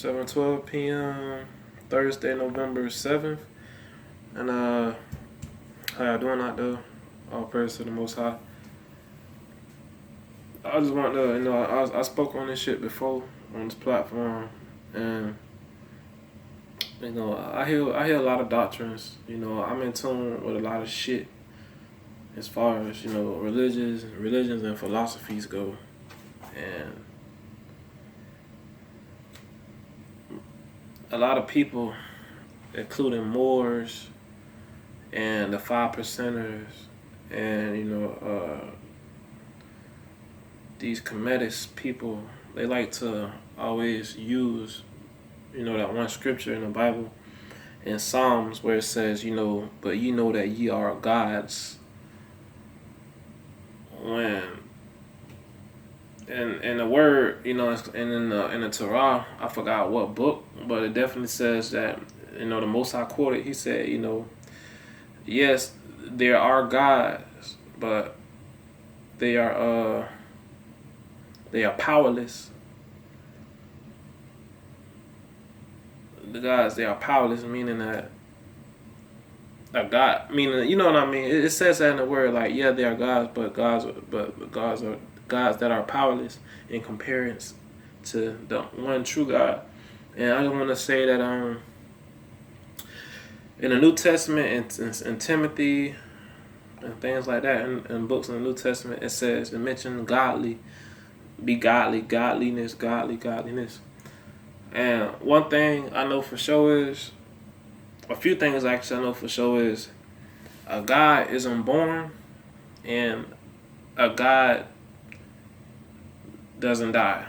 7:12 p.m. Thursday, November 7th. And how y'all doing out there? All praise to the Most High. I just want to, I spoke on this shit before on this platform, and I hear a lot of doctrines. I'm in tune with a lot of shit as far as religions and philosophies go, and a lot of people, including Moors and the 5%ers, and these Kemetist people, they like to always use that one scripture in the Bible in Psalms where it says, but you know that ye are gods. When and the word, and in the Torah, I forgot what book, but it definitely says that, the Most High quoted, he said, yes, there are gods, but they are powerless. The gods, they are powerless, meaning that a god, meaning, you know what I mean? It says that in the word, like, yeah, they are gods, but gods are gods that are powerless in comparison to the one true God. And I just want to say that in the New Testament, in Timothy and things like that, in books in the New Testament, it mentions godly, be godly, godliness, godliness. And one thing I know for sure is, a few things actually I know for sure is, a God isn't born, and a God doesn't die.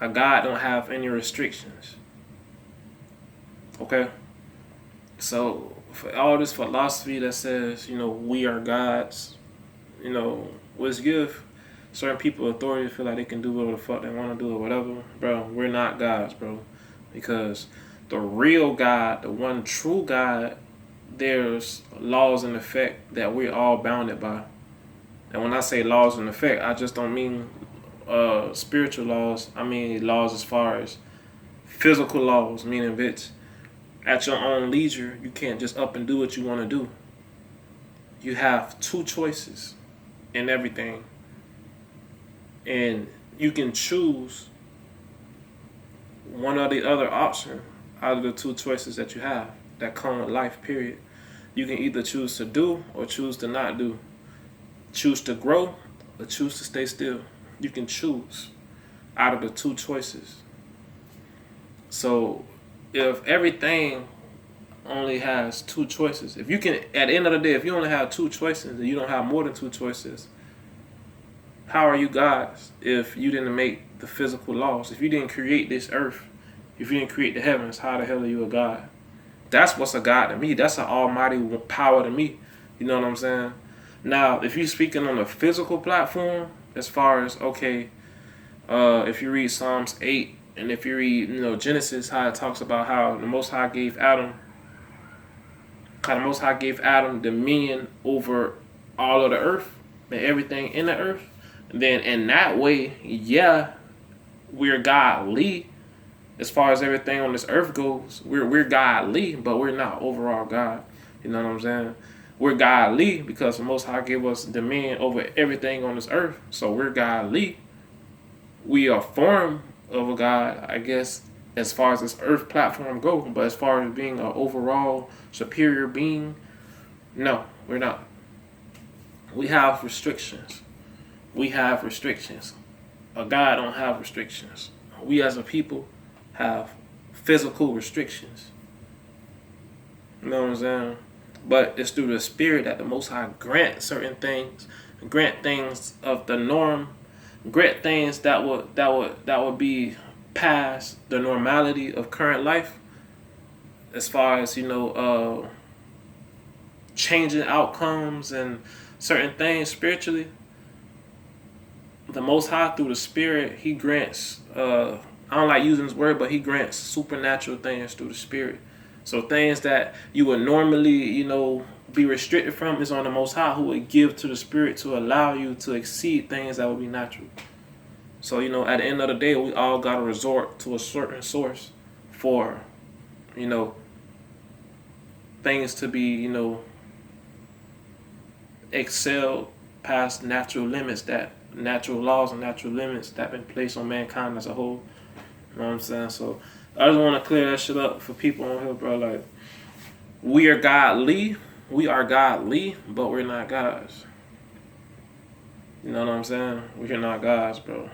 A God don't have any restrictions. Okay? So for all this philosophy that says, we are gods, let's give certain people authority to feel like they can do whatever the fuck they want to do or whatever. Bro, we're not gods, bro. Because the real God, the one true God, there's laws in effect that we're all bounded by. And when I say laws in effect, I just don't mean spiritual laws. I mean laws as far as physical laws, meaning, bitch, at your own leisure, you can't just up and do what you want to do. You have two choices in everything. And you can choose one or the other option out of the two choices that you have that come with life, period. You can either choose to do or choose to not do. Choose to grow or choose to stay still. You can choose out of the two choices. So if everything only has two choices, if you can, at the end of the day, if you only have two choices and you don't have more than two choices, how are you gods if you didn't make the physical laws? If you didn't create this earth, if you didn't create the heavens, how the hell are you a god? That's what's a god to me. That's an almighty power to me. You know what I'm saying? Now, if you're speaking on a physical platform, as far as, okay, if you read Psalms 8, and if you read, Genesis, how it talks about how the Most High gave Adam dominion over all of the earth and everything in the earth, then in that way, yeah, we're godly. As far as everything on this earth goes, we're godly, but we're not overall God. You know what I'm saying? We're godly because the Most High gave us dominion over everything on this earth. So we're godly. We are a form of a God, I guess, as far as this earth platform goes. But as far as being an overall superior being, no, we're not. We have restrictions. A God don't have restrictions. We as a people have physical restrictions. You know what I'm saying? But it's through the spirit that the Most High grant certain things, grant things of the norm, grant things that would be past the normality of current life, as far as changing outcomes and certain things spiritually. The Most High, through the Spirit, He grants, I don't like using this word, but He grants supernatural things through the Spirit. So things that you would normally, be restricted from is on the Most High, who would give to the Spirit to allow you to exceed things that would be natural. So, at the end of the day, we all got to resort to a certain source for, you know, things to be, excelled past natural limits, that natural laws and natural limits that been placed on mankind as a whole. You know what I'm saying? So I just want to clear that shit up for people on here, bro. Like, we are godly, but we're not gods. You know what I'm saying? We're not gods, bro.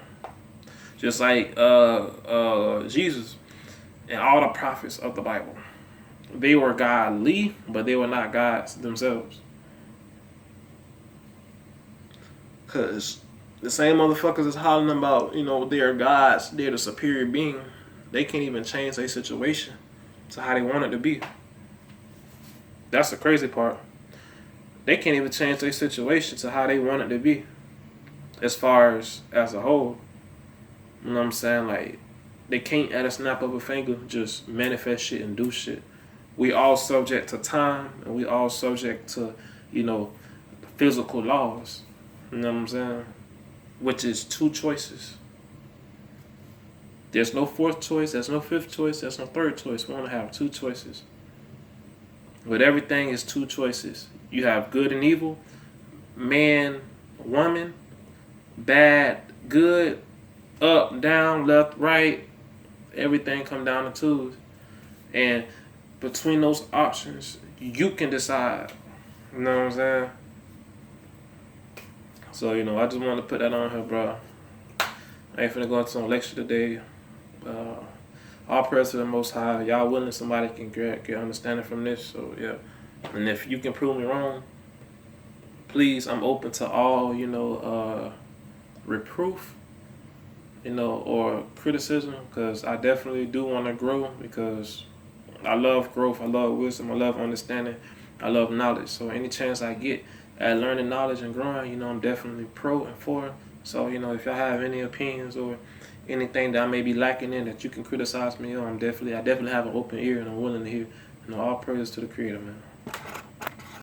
Just like Jesus and all the prophets of the Bible. They were godly, but they were not gods themselves. Because the same motherfuckers is hollering about, they're gods, they're the superior being. They can't even change their situation to how they want it to be. That's the crazy part. They can't even change their situation to how they want it to be. As far as a whole. You know what I'm saying? Like, they can't at a snap of a finger just manifest shit and do shit. We all subject to time, and we all subject to, physical laws. You know what I'm saying? Which is two choices. There's no fourth choice, there's no fifth choice, there's no third choice. We want to have two choices. But everything is two choices. You have good and evil, man, woman, bad, good, up, down, left, right. Everything come down to twos. And between those options, you can decide. You know what I'm saying? So, I just wanted to put that on here, bro. I ain't finna go into no lecture today. All praise to the Most High. Y'all willing somebody can get understanding from this. So, yeah. And if you can prove me wrong, please, I'm open to all, reproof, or criticism, because I definitely do want to grow, because I love growth, I love wisdom, I love understanding, I love knowledge. So any chance I get at learning knowledge and growing, I'm definitely pro and for. So, if y'all have any opinions or anything that I may be lacking in that you can criticize me on, I definitely have an open ear and I'm willing to hear. All praise to the Creator, man.